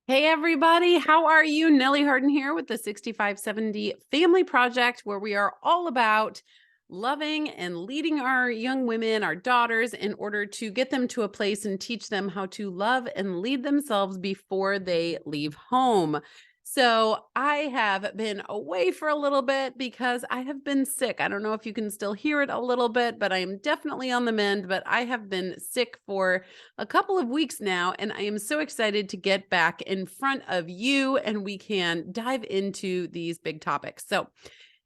Hey everybody, how are you? Nellie Harden here with the 6570 Family Project, where we are all about loving and leading our young women, our daughters, in order to get them to a place and teach them how to love and lead themselves before they leave home. So I have been away for a little bit because I have been sick. I don't know if you can still hear it a little bit, but I am definitely on the mend. But I have been sick for a couple of weeks now, and I am so excited to get back in front of you and we can dive into these big topics. So,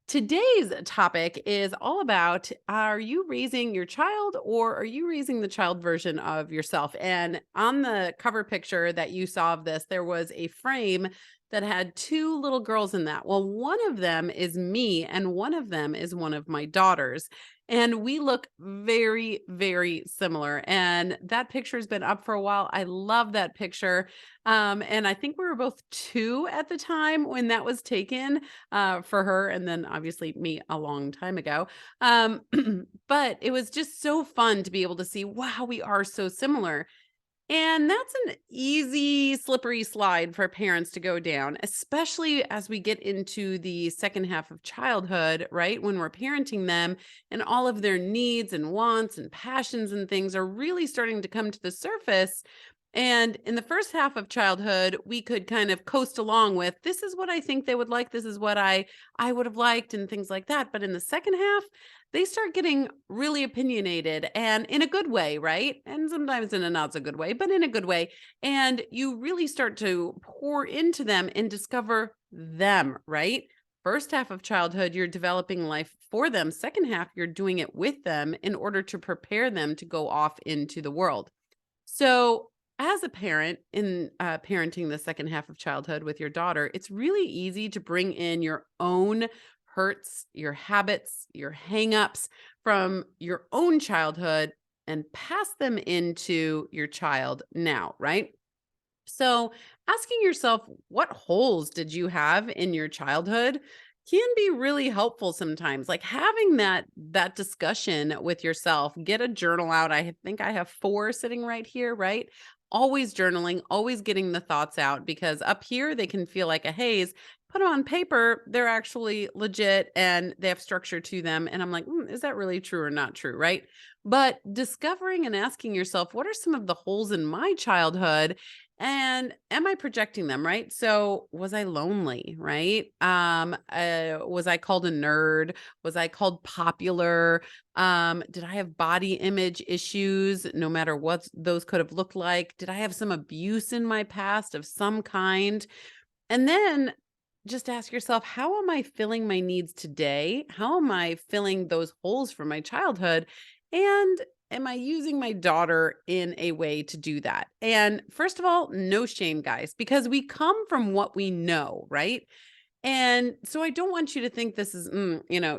today's topic is all about, are you raising your child or are you raising the child version of yourself? And on the cover picture that you saw of this, there was a frame that had two little girls in that. Well, one of them is me and one of them is one of my daughters. And we look very, very similar. And that picture has been up for a while. I love that picture. And I think we were both 2 at the time when that was taken for her, and then obviously me a long time ago. Um, but it was just so fun to be able to see, wow, we are so similar. And that's an easy, slippery slide for parents to go down, especially as we get into the second half of childhood, right? When we're parenting them and all of their needs and wants and passions and things are really starting to come to the surface. And in the first half of childhood, we could kind of coast along with, this is what I think they would like, this is what I would have liked and things like that. But in the second half, they start getting really opinionated and in a good way, right? And sometimes in a not so good way, but in a good way. And you really start to pour into them and discover them, right? First half of childhood, you're developing life for them. Second half, you're doing it with them in order to prepare them to go off into the world. So, as a parent in parenting the second half of childhood with your daughter, it's really easy to bring in your own hurts, your habits, your hangups from your own childhood and pass them into your child now, right? So, asking yourself, what holes did you have in your childhood can be really helpful sometimes. Like having that discussion with yourself, get a journal out. I think I have 4 sitting right here, right? Always journaling, always getting the thoughts out, because up here they can feel like a haze. Put them on paper, they're actually legit and they have structure to them. And I'm like, is that really true or not true? Right. But discovering and asking yourself, what are some of the holes in my childhood? And am I projecting them, right? So was I lonely, right? Was I called a nerd? Was I called popular? Did I have body image issues, no matter what those could have looked like? Did I have some abuse in my past of some kind? And then just ask yourself, how am I filling my needs today? How am I filling those holes from my childhood? And am I using my daughter in a way to do that? And first of all, no shame, guys, because we come from what we know, right? And so I don't want you to think this is,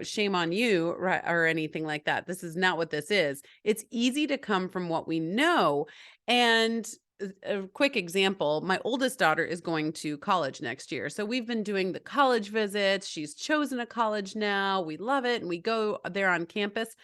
shame on you, right, or anything like that. This is not what this is. It's easy to come from what we know. And a quick example, my oldest daughter is going to college next year. So we've been doing the college visits. She's chosen a college now. We love it. And we go there on campus.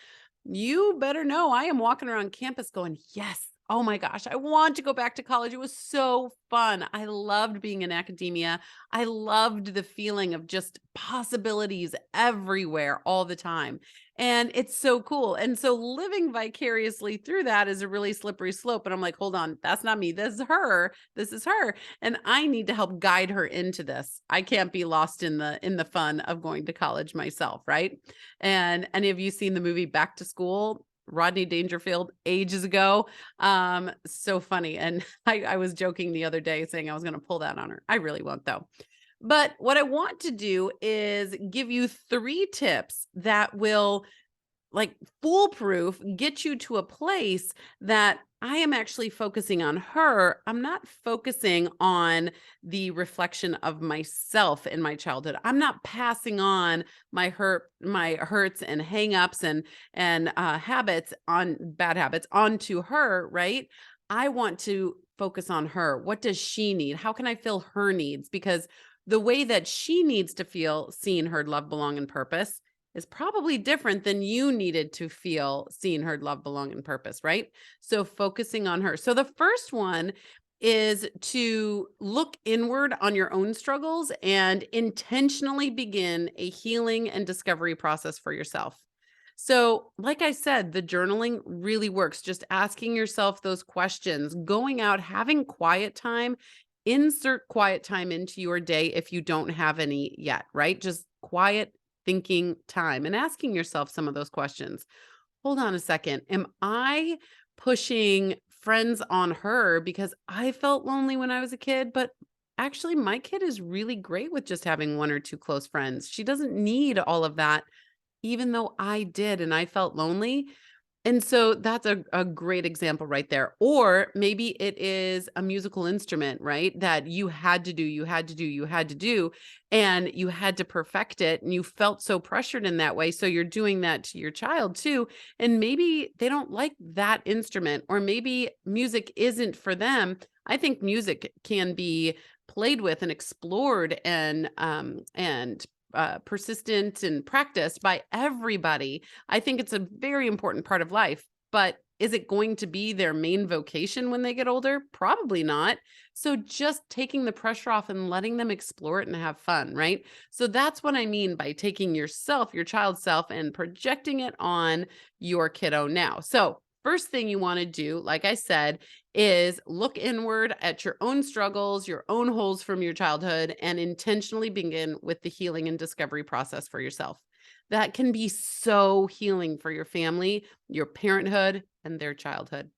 You better know I am walking around campus going, yes. Oh my gosh, I want to go back to college. It was so fun. I loved being in academia. I loved the feeling of just possibilities everywhere all the time. And it's so cool. And so living vicariously through that is a really slippery slope. And I'm like, hold on, that's not me. This is her. This is her. And I need to help guide her into this. I can't be lost in the fun of going to college myself, right? And any of you seen the movie Back to School? Rodney Dangerfield ages ago. So funny. And I was joking the other day saying I was going to pull that on her. I really won't though. But what I want to do is give you 3 tips that will, like, foolproof, get you to a place that I am actually focusing on her. I'm not focusing on the reflection of myself in my childhood. I'm not passing on my hurts and hangups and habits, on bad habits, onto her, right? I want to focus on her. What does she need? How can I fill her needs? Because the way that she needs to feel seen, heard, loved, belong, and purpose is probably different than you needed to feel seen, heard, loved, belong, and purpose, right? So focusing on her. So the first one is to look inward on your own struggles and intentionally begin a healing and discovery process for yourself. So, like I said, the journaling really works. Just asking yourself those questions, going out, having quiet time, insert quiet time into your day if you don't have any yet, right? Just quiet thinking time and asking yourself some of those questions. Hold on a second. Am I pushing friends on her because I felt lonely when I was a kid? But actually, my kid is really great with just having one or two close friends. She doesn't need all of that, even though I did and I felt lonely. And so that's a great example right there. Or maybe it is a musical instrument, right? That you had to do, you had to do, you had to do, and you had to perfect it. And you felt so pressured in that way. So you're doing that to your child too. And maybe they don't like that instrument, or maybe music isn't for them. I think music can be played with and explored and persistent and practiced by everybody. I think it's a very important part of life, but is it going to be their main vocation when they get older? Probably not. So just taking the pressure off and letting them explore it and have fun, right? So that's what I mean by taking yourself, your child's self, and projecting it on your kiddo now. So first thing you want to do, like I said, is look inward at your own struggles, your own holes from your childhood, and intentionally begin with the healing and discovery process for yourself. That can be so healing for your family, your parenthood, and their childhood.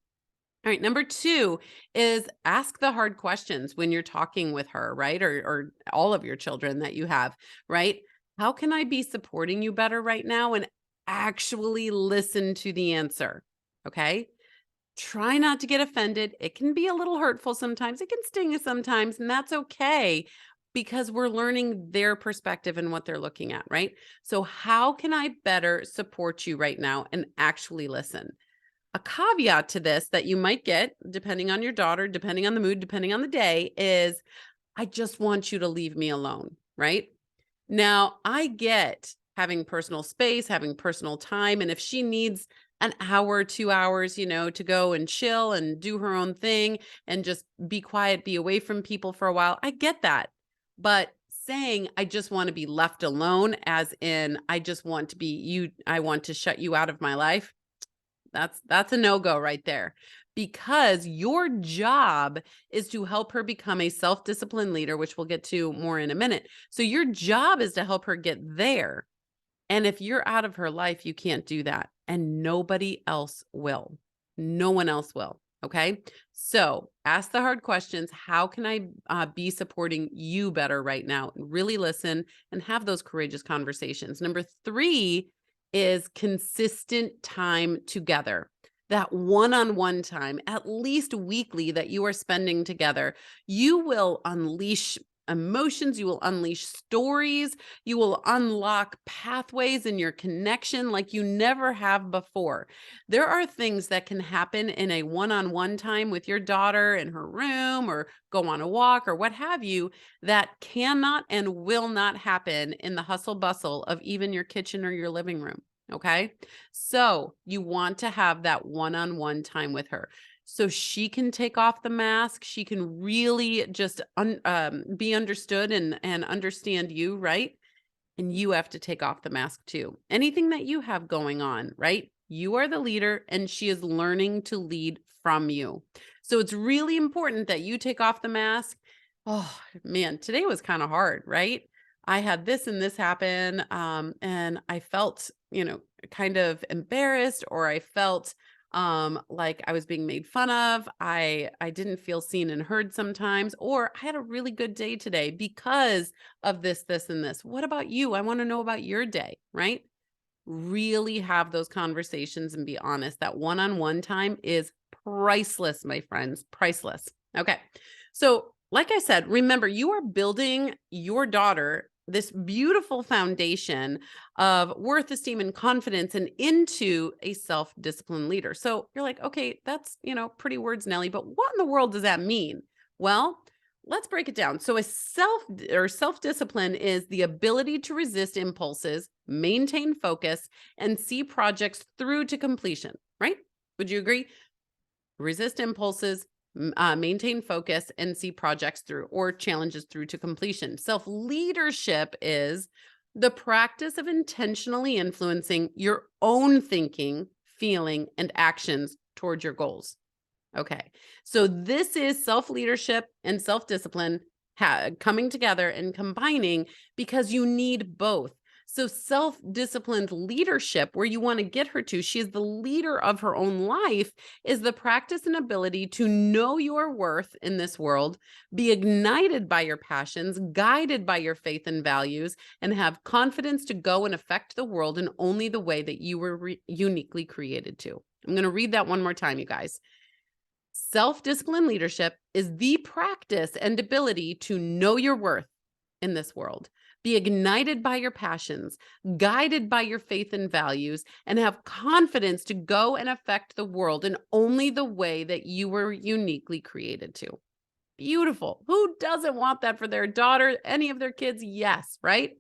All right, number two is ask the hard questions when you're talking with her, right? Or all of your children that you have, right? How can I be supporting you better right now? And actually listen to the answer. Okay. Try not to get offended. It can be a little hurtful sometimes. It can sting us sometimes, and that's okay because we're learning their perspective and what they're looking at, right? So, how can I better support you right now and actually listen? A caveat to this that you might get, depending on your daughter, depending on the mood, depending on the day, is I just want you to leave me alone, right? Now, I get having personal space, having personal time, and if she needs an hour, 2 hours, to go and chill and do her own thing and just be quiet, be away from people for a while, I get that. But saying I just want to be left alone, as in I just want to be you, I want to shut you out of my life, that's a no-go right there. Because your job is to help her become a self-disciplined leader, which we'll get to more in a minute. So your job is to help her get there. And if you're out of her life, you can't do that. And nobody else will. No one else will. Okay. So ask the hard questions. How can I be supporting you better right now? Really listen and have those courageous conversations. Number three is consistent time together. That one-on-one time, at least weekly, that you are spending together. You will unleash emotions, you will unleash stories, you will unlock pathways in your connection like you never have before. There are things that can happen in a one-on-one time with your daughter in her room or go on a walk or what have you that cannot and will not happen in the hustle bustle of even your kitchen or your living room. Okay. So you want to have that one-on-one time with her so she can take off the mask. She can really just be understood and understand you, right? And you have to take off the mask too. Anything that you have going on, right? You are the leader and she is learning to lead from you. So it's really important that you take off the mask. Oh man, today was kind of hard, right? I had this and this happen. And I felt, kind of embarrassed, or I felt like I was being made fun of. I didn't feel seen and heard sometimes, or I had a really good day today because of this and this. What about you? I want to know about your day, right? Really have those conversations and be honest. That one-on-one time is priceless, my friends, priceless. Okay. So, like I said, remember, you are building your daughter this beautiful foundation of worth, esteem, and confidence and into a self-disciplined leader. So you're like, okay, that's, pretty words, Nellie, but what in the world does that mean? Well, let's break it down. So a self-discipline is the ability to resist impulses, maintain focus, and see projects through to completion, right? Would you agree? Resist impulses, maintain focus, and see projects through or challenges through to completion. Self-leadership is the practice of intentionally influencing your own thinking, feeling, and actions towards your goals. Okay. So this is self-leadership and self-discipline coming together and combining because you need both. So self-disciplined leadership, where you want to get her to, she is the leader of her own life, is the practice and ability to know your worth in this world, be ignited by your passions, guided by your faith and values, and have confidence to go and affect the world in only the way that you were uniquely created to. I'm going to read that one more time, you guys. Self-disciplined leadership is the practice and ability to know your worth in this world, be ignited by your passions, guided by your faith and values, and have confidence to go and affect the world in only the way that you were uniquely created to. Beautiful. Who doesn't want that for their daughter, any of their kids? Yes, right?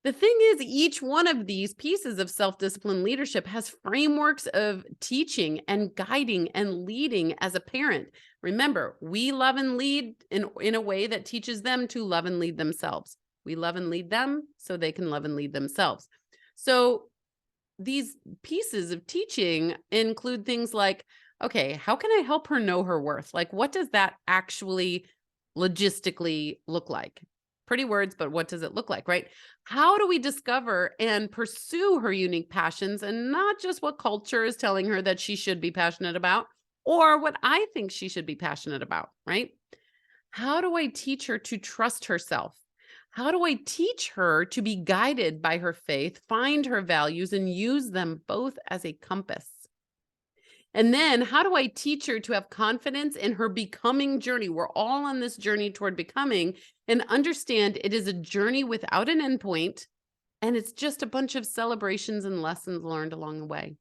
The thing is, each one of these pieces of self-discipline leadership has frameworks of teaching and guiding and leading as a parent. Remember, we love and lead in a way that teaches them to love and lead themselves. We love and lead them so they can love and lead themselves. So these pieces of teaching include things like, okay, how can I help her know her worth? Like, what does that actually logistically look like? Pretty words, but what does it look like, right? How do we discover and pursue her unique passions and not just what culture is telling her that she should be passionate about or what I think she should be passionate about, right? How do I teach her to trust herself? How do I teach her to be guided by her faith, find her values, and use them both as a compass? And then how do I teach her to have confidence in her becoming journey? We're all on this journey toward becoming, and understand it is a journey without an endpoint, and it's just a bunch of celebrations and lessons learned along the way.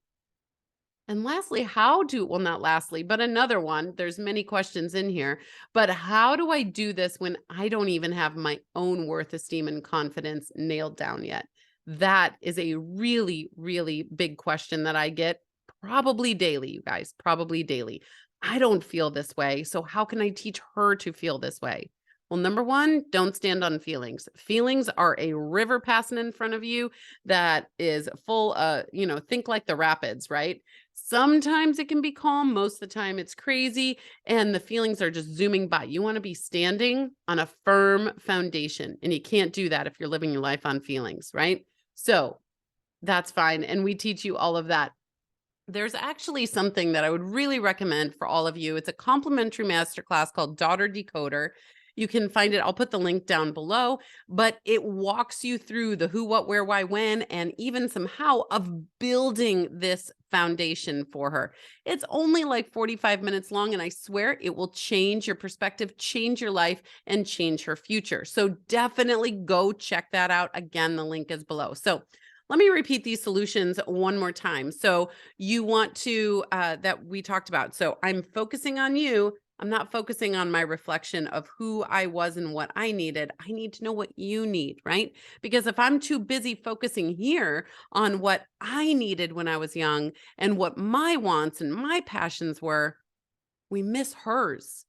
And lastly, well, not lastly, but another one, there's many questions in here, but how do I do this when I don't even have my own worth, esteem, and confidence nailed down yet? That is a really, really big question that I get probably daily, you guys, probably daily. I don't feel this way. So how can I teach her to feel this way? Well, number one, don't stand on feelings. Feelings are a river passing in front of you that is full, think like the rapids, right? Sometimes it can be calm. Most of the time it's crazy and the feelings are just zooming by. You want to be standing on a firm foundation, and you can't do that if you're living your life on feelings, right? So that's fine. And we teach you all of that. There's actually something that I would really recommend for all of you. It's a complimentary masterclass called Daughter Decoder. You can find it. I'll put the link down below, but it walks you through the who, what, where, why, when, and even some how of building this foundation for her. It's only like 45 minutes long, and I swear it will change your perspective, change your life, and change her future. So definitely go check that out. Again, the link is below. So let me repeat these solutions one more time. So you want to, that we talked about. So I'm focusing on you. I'm not focusing on my reflection of who I was and what I needed. I need to know what you need, right? Because if I'm too busy focusing here on what I needed when I was young and what my wants and my passions were, we miss hers.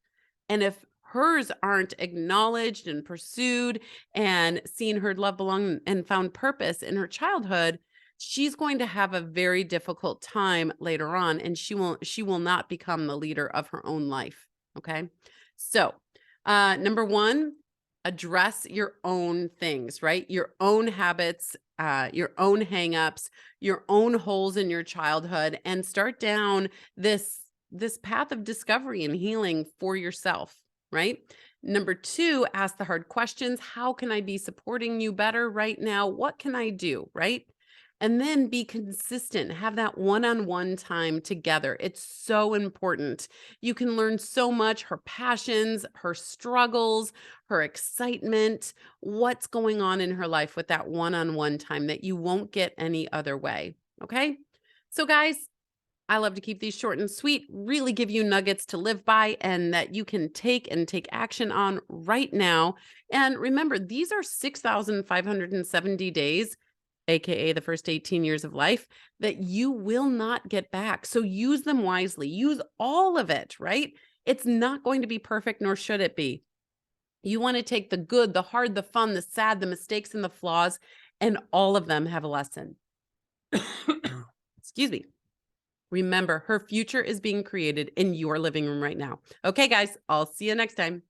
And if hers aren't acknowledged and pursued and seen, heard, loved, belonged, and found purpose in her childhood, she's going to have a very difficult time later on, and she will not become the leader of her own life. Okay. So, number one, address your own things, right? Your own habits, your own hangups, your own holes in your childhood, and start down this path of discovery and healing for yourself, right? Number two, ask the hard questions. How can I be supporting you better right now? What can I do, right? And then be consistent, have that one-on-one time together. It's so important. You can learn so much, her passions, her struggles, her excitement, what's going on in her life with that one-on-one time that you won't get any other way. Okay? So guys, I love to keep these short and sweet, really give you nuggets to live by and that you can take action on right now. And remember, these are 6,570 days, AKA the first 18 years of life, that you will not get back. So use them wisely. Use all of it, right? It's not going to be perfect, nor should it be. You want to take the good, the hard, the fun, the sad, the mistakes, and the flaws, and all of them have a lesson. Excuse me. Remember, her future is being created in your living room right now. Okay, guys, I'll see you next time.